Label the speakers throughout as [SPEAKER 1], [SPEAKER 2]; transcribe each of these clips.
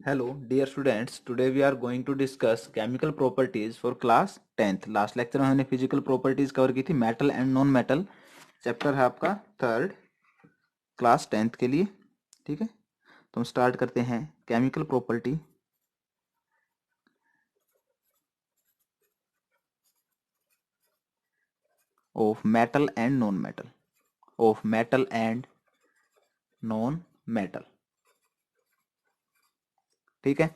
[SPEAKER 1] Hello, dear students. Today we are going to discuss chemical properties for class 10th. Last lecture में हमने physical properties cover की थी metal and non metal. Chapter है आपका third class 10th के लिए। ठीक है, तो हम स्टार्ट करते हैं। Chemical property of metal and non metal, of metal and non metal. ठीक है,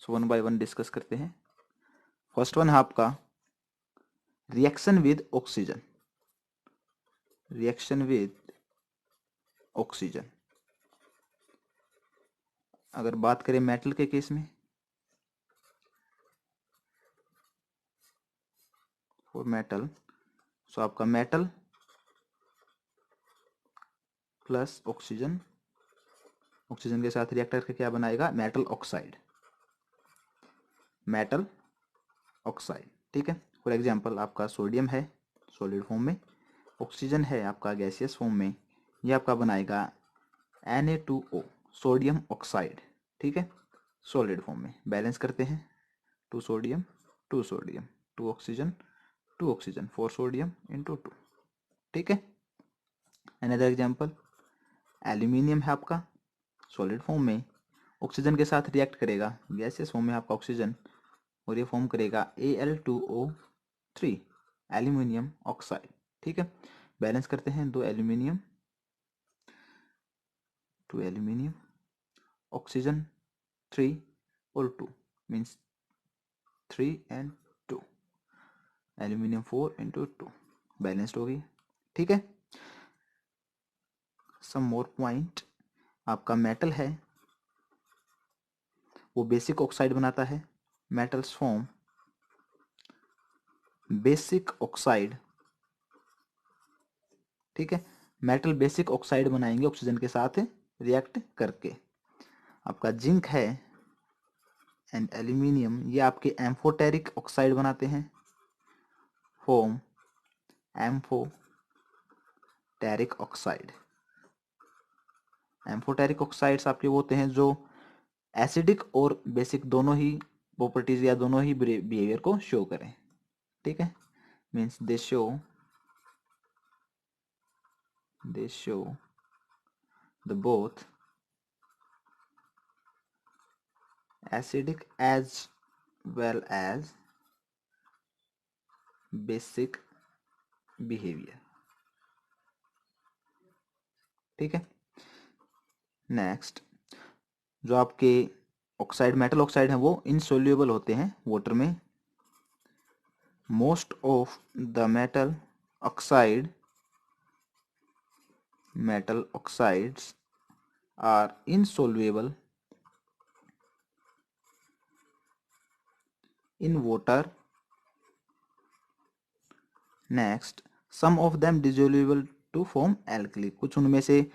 [SPEAKER 1] so one by one discuss करते हैं। फर्स्ट वन है आपका reaction with oxygen. Reaction with oxygen, अगर बात करें मेटल के केस में, फॉर मेटल, सो आपका मेटल प्लस ऑक्सीजन, ऑक्सीजन के साथ रिएक्ट करके क्या बनाएगा, मेटल ऑक्साइड, मेटल ऑक्साइड। ठीक है, फॉर एग्जांपल आपका सोडियम है सॉलिड फॉर्म में, ऑक्सीजन है आपका गैसियस फॉर्म में, ये आपका बनाएगा Na2O, सोडियम ऑक्साइड। ठीक है, सॉलिड फॉर्म में बैलेंस करते हैं, 2 sodium 2 sodium 2 oxygen 2 oxygen 4 sodium into 2। ठीक है, अनदर एग्जांपल एल्यूमिनियम है आपका सॉलिड फॉर्म में, ऑक्सीजन के साथ रिएक्ट करेगा गैसियस फॉर्म में आपका ऑक्सीजन, और ये फॉर्म करेगा Al2O3, एल्यूमिनियम ऑक्साइड। ठीक है, बैलेंस करते हैं, 2 एल्यूमिनियम 2 एल्यूमिनियम, ऑक्सीजन 3 और 2 means 3 and 2, aluminium 4 into 2, balanced हो गई। ठीक है, सम मोर पॉइंट, आपका मेटल है वो बेसिक ऑक्साइड बनाता है, मेटल्स फॉर्म बेसिक ऑक्साइड। ठीक है, मेटल बेसिक ऑक्साइड बनाएंगे ऑक्सीजन के साथ रिएक्ट करके। आपका जिंक है एंड एल्यूमिनियम, ये आपके एम्फोटेरिक ऑक्साइड बनाते हैं, form amphoteric oxide. Amphoteric oxides आपके वो होते हैं जो एसिडिक और बेसिक दोनों ही प्रॉपर्टीज या दोनों ही बिहेवियर को शो करें। ठीक है, means they show the both acidic as well as basic behavior। ठीक है, नेक्स्ट, जो आपके ऑक्साइड मेटल ऑक्साइड हैं वो इनसोल्यूबल होते हैं वाटर में। Most of the metal oxides are insoluble in water। Next, some of them dissoluble to form alkali, कुछ उनमें से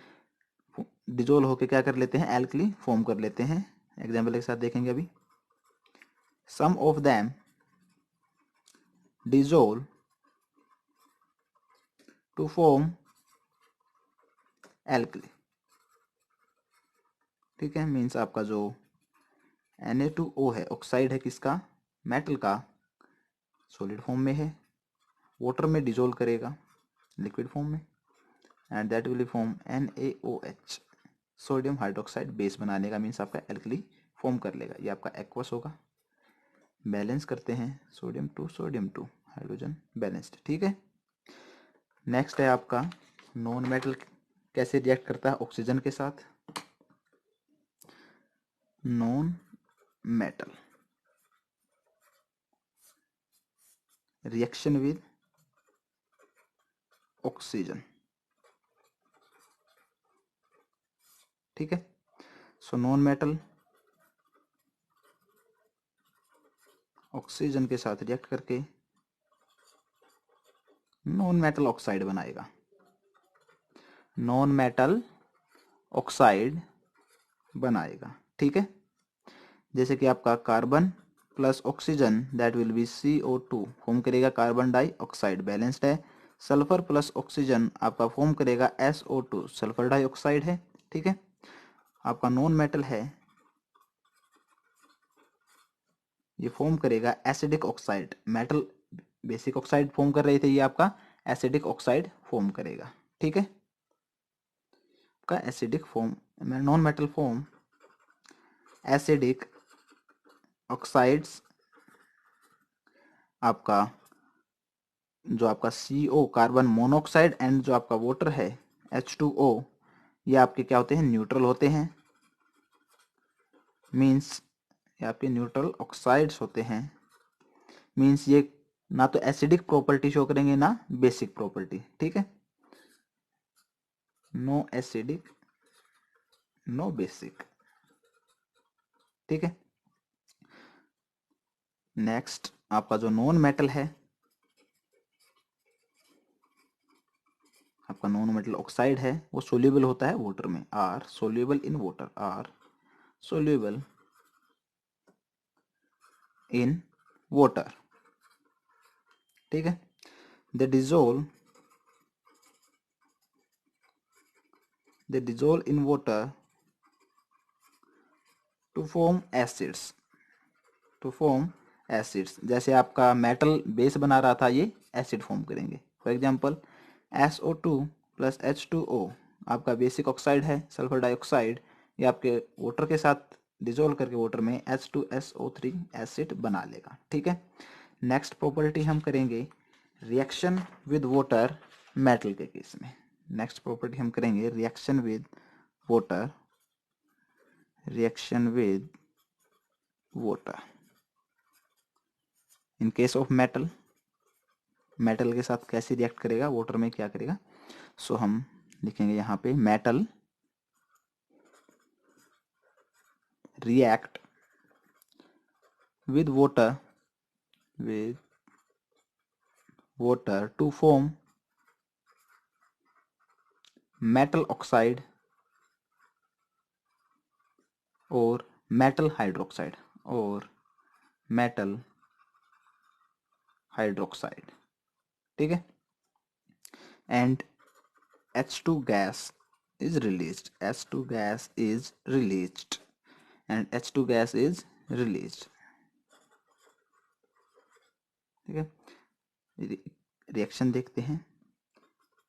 [SPEAKER 1] डिजोल्व होके क्या कर लेते हैं, एल्कली फॉर्म कर लेते हैं। एग्जाम्पल के साथ देखेंगे अभी, some of them dissolve to form alkali. ठीक है, मीन्स आपका जो Na2O है ऑक्साइड है किसका, मेटल का, सॉलिड फॉर्म में है, वाटर में डिजोल्व करेगा लिक्विड फॉर्म में, and that will form NaOH, sodium hydroxide base बनाने का, मीन्स आपका एल्कली फॉर्म कर लेगा, ये आपका एक्वस होगा। बैलेंस करते हैं, सोडियम 2 हाइड्रोजन बैलेंस्ड। ठीक है, नेक्स्ट है आपका नॉन मेटल कैसे रिएक्ट करता है ऑक्सीजन के साथ। Non metal reaction with oxygen. ठीक है, सो नॉन मेटल ऑक्सीजन के साथ रिएक्ट करके नॉन मेटल ऑक्साइड बनाएगा, नॉन मेटल ऑक्साइड बनाएगा। ठीक है, जैसे कि आपका carbon plus oxygen that will be CO2 form करेगा कार्बन डाइऑक्साइड, बैलेंस्ड है। सल्फर प्लस ऑक्सीजन आपका फॉर्म करेगा SO2, सल्फर डाइऑक्साइड है। ठीक है, आपका नॉन मेटल है ये फॉर्म करेगा acidic oxide. Metal basic oxide form कर रहे थे, ये आपका एसिडिक ऑक्साइड फॉर्म करेगा। ठीक है, आपका acidic form, non metal form acidic oxides, आपका जो आपका CO कार्बन मोनोऑक्साइड एंड जो आपका वाटर है H2O, ये आपके क्या होते हैं, न्यूट्रल होते हैं। मीन्स ये आपके न्यूट्रल ऑक्साइड्स होते हैं। मीन्स ये ना तो एसिडिक प्रॉपर्टी शो करेंगे ना बेसिक प्रॉपर्टी। ठीक है, नो एसिडिक नो बेसिक। ठीक है, नेक्स्ट आपका जो नॉन मेटल है, आपका नॉन मेटल ऑक्साइड है, वो सोल्यूबल होता है वाटर में, are soluble in water, are soluble in water. ठीक है, they dissolve in water to form acids, to form acids. जैसे आपका मेटल बेस बना रहा था, ये एसिड फॉर्म करेंगे। For example SO2 plus H2O आपका बेसिक ऑक्साइड है, सल्फर डाइऑक्साइड, ये आपके वाटर के साथ डिजोल्व करके वाटर में H2SO3 एसिड बना लेगा। ठीक है, नेक्स्ट प्रॉपर्टी हम करेंगे रिएक्शन विद वाटर मेटल के केस में। नेक्स्ट प्रॉपर्टी हम करेंगे reaction with water, reaction with water in case of metal. Metal के साथ कैसे रिएक्ट करेगा, वाटर में क्या करेगा। सो हम लिखेंगे यहाँ पे metal react with water to form metal oxide और मेटल हाइड्रोक्साइड ठीक है, and H2 gas is released, H2 gas is released and H2 gas is released। ठीक है, रिएक्शन देखते हैं।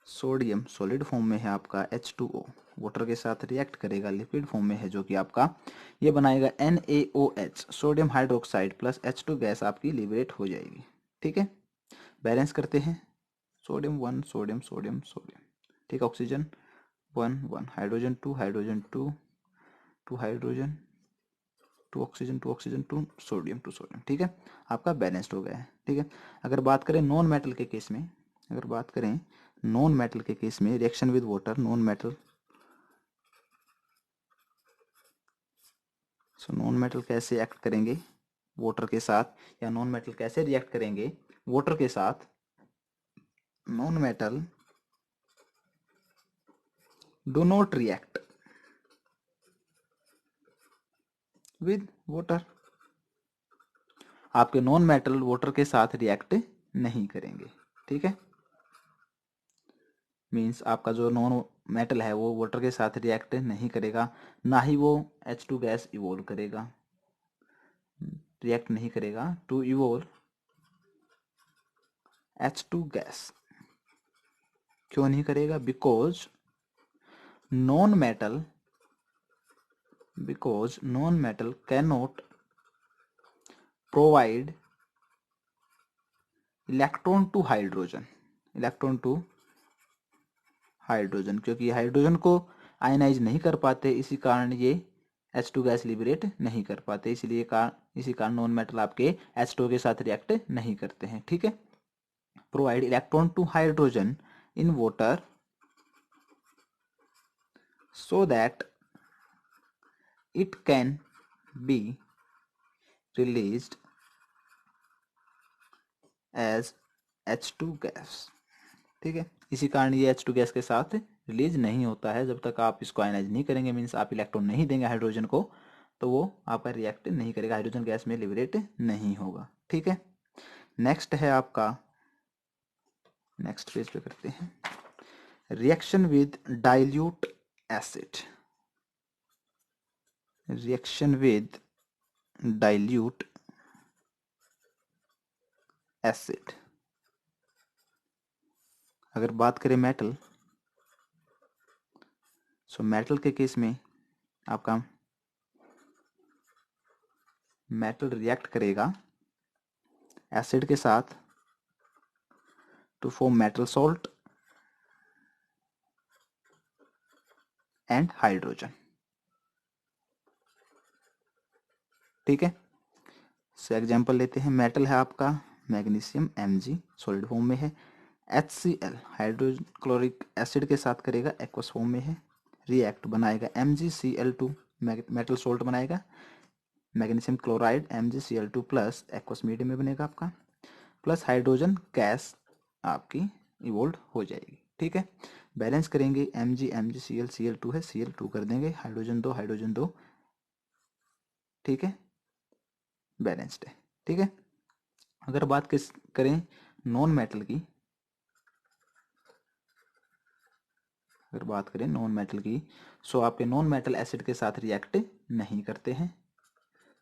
[SPEAKER 1] सोडियम सॉलिड फॉर्म में है आपका H2O, वाटर के साथ रिएक्ट करेगा, लिक्विड फॉर्म में है जो कि आपका ये बनाएगा NaOH, sodium hydroxide plus H2 gas आपकी लिबरेट हो जाएगी। ठीक है, बैलेंस करते हैं, सोडियम 1 सोडियम सोडियम सोडियम। ठीक है, oxygen 1 1, hydrogen 2 hydrogen 2 2 hydrogen 2 oxygen 2 oxygen 2 sodium 2 sodium. ठीक है, आपका बैलेंस्ड हो गया है। ठीक है, अगर बात करें नॉन मेटल के केस में, reaction with water non metal कैसे एक्ट करेंगे वाटर के साथ, या नॉन मेटल कैसे रिएक्ट करेंगे वाटर के साथ। Non metal do not react with water, आपके नॉन मेटल वाटर के साथ रिएक्ट नहीं करेंगे। ठीक है, मीन्स आपका जो नॉन मेटल है वो वाटर के साथ रिएक्ट नहीं करेगा, ना ही वो H2 गैस इवोल्व करेगा, रिएक्ट नहीं करेगा टू इवोल्व H2 गैस। क्यों नहीं करेगा, because non metal can not provide electron to hydrogen, क्योंकि हाइड्रोजन को आयनाइज नहीं कर पाते, इसी कारण ये H2 गैस लिबरेट नहीं कर पाते, इसी कारण नॉन मेटल आपके H2 के साथ रिएक्ट नहीं करते हैं। ठीक है, provide electron to hydrogen in water so that it can be released as H2 gas. ठीक है, इसी कारण ये H2 गैस के साथ रिलीज नहीं होता है। जब तक आप इसको आयनाइज नहीं करेंगे, मीन्स आप इलेक्ट्रॉन नहीं देंगे हाइड्रोजन को, तो वो आपका रिएक्ट नहीं करेगा, हाइड्रोजन गैस में लिबरेट नहीं होगा। ठीक है, नेक्स्ट है आपका, नेक्स्ट पेज पे करते हैं, reaction with dilute acid. Reaction with dilute acid. अगर बात करें मेटल, सो मेटल के केस में आपका मेटल रिएक्ट करेगा एसिड के साथ to form metal salt and hydrogen. ठीक है, सो एग्जांपल लेते हैं। मेटल है आपका मैग्नीशियम Mg, सॉलिड फॉर्म में है। HCl हाइड्रोजन क्लोरिक एसिड के साथ करेगा, एक्वस फॉर्म में है। रिएक्ट बनाएगा MgCl2, मेटल सोल्ट बनाएगा। Magnesium chloride MgCl2 plus aqueous medium में बनेगा आपका, प्लस हाइड्रोजन गैस आपकी इवोल्व हो जाएगी। ठीक है, बैलेंस करेंगे MgCl, Cl2 है, Cl2 कर देंगे, हाइड्रोजन 2 हाइड्रोजन 2। ठीक है, बैलेंस्ड है। ठीक है, अगर बात करें नॉन मेटल की, अगर बात करें नॉन मेटल की, सो आपके नॉन मेटल एसिड के साथ रिएक्ट नहीं करते हैं।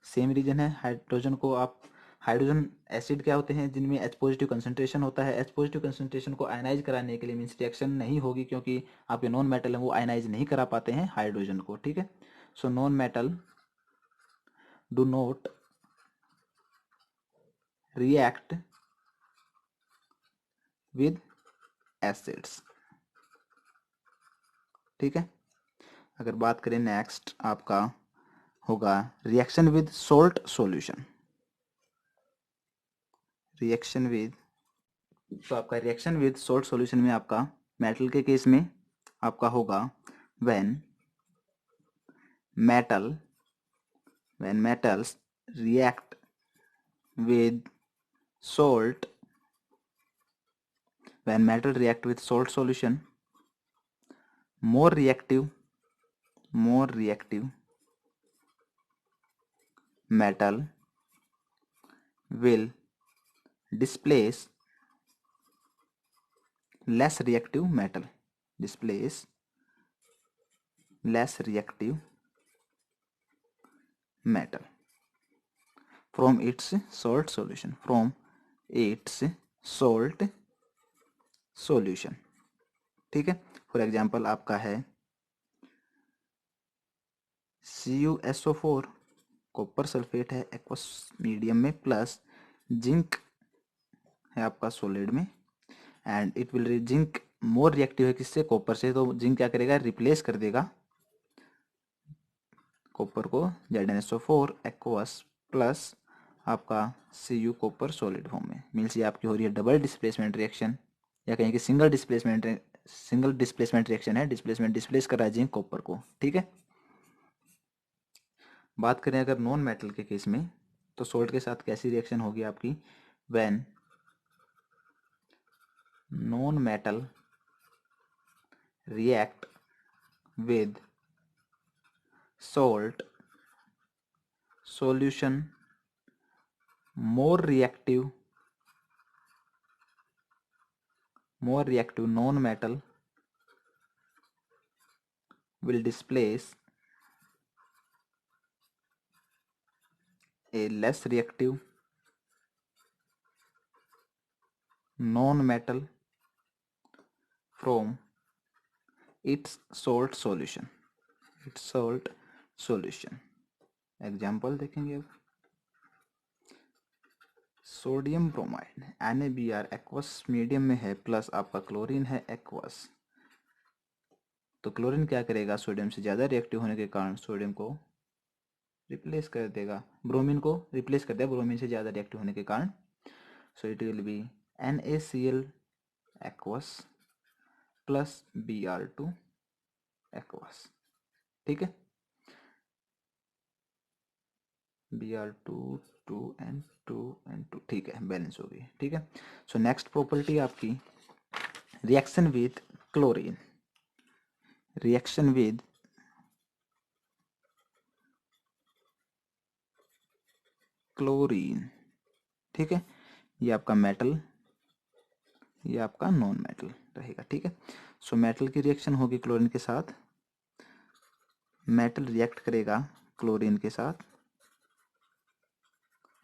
[SPEAKER 1] सेम रीजन है, हाइड्रोजन को आप, हाइड्रोजन एसिड क्या होते हैं जिनमें H पॉजिटिव कंसंट्रेशन होता है। H पॉजिटिव कंसंट्रेशन को आयनाइज कराने के लिए मीन्स रिएक्शन नहीं होगी, क्योंकि आपके नॉन मेटल है वो आयनाइज नहीं करा पाते हैं हाइड्रोजन को। ठीक है, so non metal do not react with acids. ठीक है, अगर बात करें नेक्स्ट आपका होगा reaction with salt solution. Reaction with, तो आपका रिएक्शन विद सोल्ट सॉल्यूशन में आपका मेटल के केस में आपका होगा when metals react with salt, when metal react with salt solution, more reactive metal will displace less reactive metal, displace less reactive metal from its salt solution, from its salt solution। ठीक है, for example आपका है CuSO4, copper sulphate है aqueous medium में, plus zinc है आपका solid में, and it will zinc more reactive है किससे, कॉपर से, तो जिंक क्या करेगा, रिप्लेस कर देगा कॉपर को ZnSO4 एक्वस प्लस आपका Cu कॉपर सॉलिड फॉर्म में। मीन्स ये आपकी हो रही है डबल डिस्प्लेसमेंट रिएक्शन, या कहें कि सिंगल डिस्प्लेसमेंट रिएक्शन है, डिस्प्लेस कर रहा है जिंक कॉपर को। ठीक है, बात करें अगर नॉन मेटल के केस में, तो सोल्ट के साथ कैसी रिएक्शन होगी आपकी, when non metal react with salt solution, more reactive non-metal will displace a less reactive non-metal from its salt solution, example देखेंगे अब। Sodium bromide NaBr aqueous medium में है, प्लस आपका क्लोरीन है एक्वस, तो क्लोरीन क्या करेगा, सोडियम से ज़्यादा रिएक्टिव होने के कारण सोडियम को रिप्लेस कर देगा, ब्रोमीन को रिप्लेस कर देगा ब्रोमीन से ज़्यादा रिएक्टिव होने के कारण। So it will be NaCl aqueous plus Br2 aqueous. ठीक है, Br2 2 and 2 and 2, ठीक है, बैलेंस हो गई। ठीक है, सो नेक्स्ट प्रॉपर्टी आपकी reaction with chlorine, reaction with chlorine. ठीक है, ये आपका मेटल, ये आपका नॉन मेटल रहेगा। ठीक है, सो मेटल की रिएक्शन होगी क्लोरीन के साथ, मेटल रिएक्ट करेगा क्लोरीन के साथ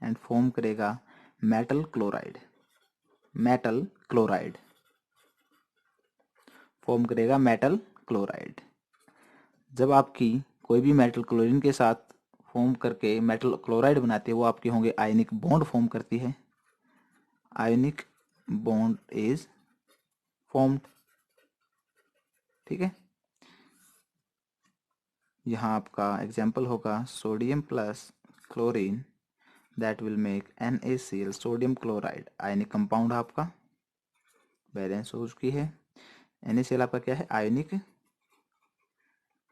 [SPEAKER 1] एंड फॉर्म करेगा metal chloride. Metal chloride, form करेगा मेटल क्लोराइड। जब आपकी कोई भी मेटल क्लोरीन के साथ फॉर्म करके मेटल क्लोराइड बनाती है, वो आपके होंगे आयनिक बॉन्ड फॉर्म करती है, आयनिक बॉन्ड इज फॉर्म्ड। ठीक है, यहाँ आपका एग्जाम्पल होगा sodium plus chlorine that will make NaCl, sodium chloride, ionic compound आपका बैलेंस हो चुकी है। NaCl आपका क्या है, आयनिक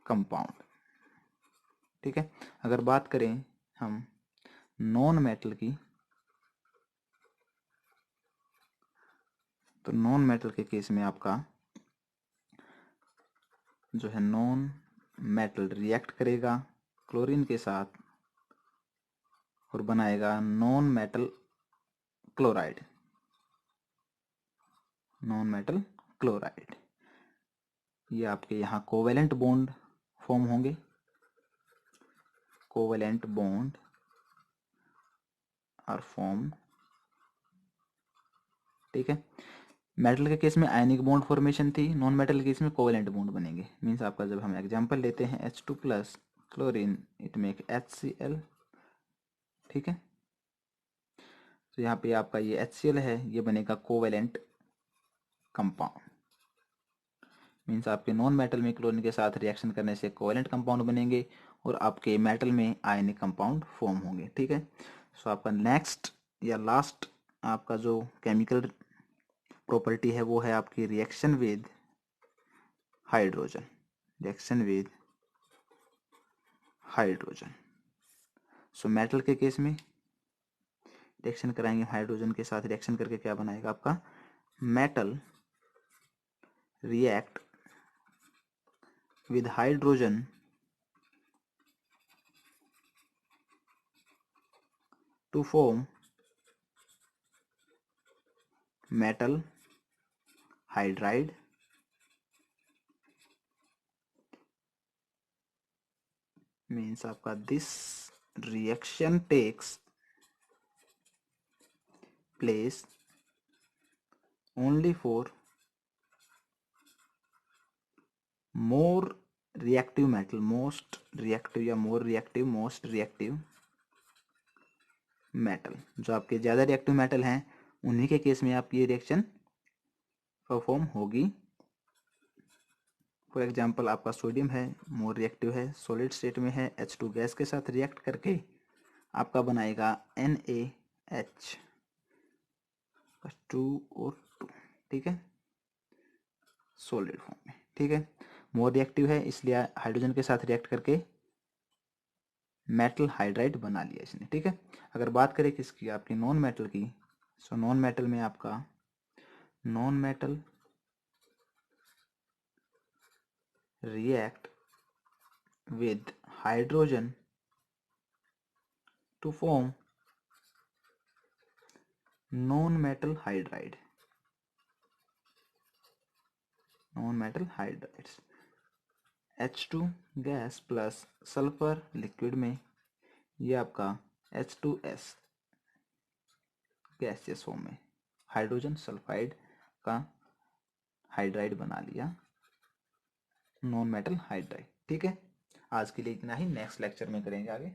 [SPEAKER 1] कंपाउंड। ठीक है, अगर बात करें हम नॉन मेटल की, तो नॉन मेटल के केस में आपका जो है नॉन मेटल रिएक्ट करेगा क्लोरीन के साथ और बनाएगा non metal chloride, non metal chloride. ये आपके यहाँ कोवेलेंट बॉन्ड फॉर्म होंगे, कोवेलेंट बॉन्ड आर फॉर्म। ठीक है, मेटल के केस में आयनिक बॉन्ड फॉर्मेशन थी, नॉन मेटल के केस में कोवेलेंट बॉन्ड बनेंगे। मीन्स आपका जब हम एग्जांपल लेते हैं H2 plus chlorine it make HCl। ठीक है, तो यहाँ पे आपका ये HCl है, ये बनेगा कोवेलेंट कंपाउंड। मीन्स आपके नॉन मेटल में क्लोरीन के साथ रिएक्शन करने से कोवेलेंट कंपाउंड बनेंगे और आपके मेटल में आयनिक कंपाउंड फॉर्म होंगे। ठीक है, सो आपका नेक्स्ट या लास्ट आपका जो केमिकल प्रॉपर्टी है वो है आपकी reaction with hydrogen, reaction with hydrogen. So metal के केस में रिएक्शन कराएंगे हाइड्रोजन के साथ, रिएक्शन करके क्या बनाएगा आपका, metal react with hydrogen to form metal hydride means आपका this reaction takes place only for more reactive metal, most reactive या more reactive, most reactive metal. जो आपके ज़्यादा रिएक्टिव मेटल हैं उन्हीं के केस में आपकी ये रिएक्शन परफॉर्म होगी। फॉर एग्जांपल आपका सोडियम है, मोर रिएक्टिव है, सॉलिड स्टेट में है, H2 गैस के साथ रिएक्ट करके आपका बनाएगा NaH 2O2। ठीक है, सॉलिड फॉर्म में। ठीक है, मोर रिएक्टिव है इसलिए हाइड्रोजन के साथ रिएक्ट करके मेटल हाइड्राइड बना लिया इसने। ठीक है, अगर बात करें किसकी, आपकी नॉन मेटल की, सो नॉन मेटल में आपका non metal react with hydrogen to form non-metal hydride, non-metal hydrides। H2 gas plus sulphur liquid में ये आपका H2S गैसियस फॉर्म में हाइड्रोजन सल्फाइड का हाइड्राइड बना लिया, नॉन मेटल हाइड्राइड। ठीक है, आज के लिए इतना ही, नेक्स्ट लेक्चर में करेंगे आगे।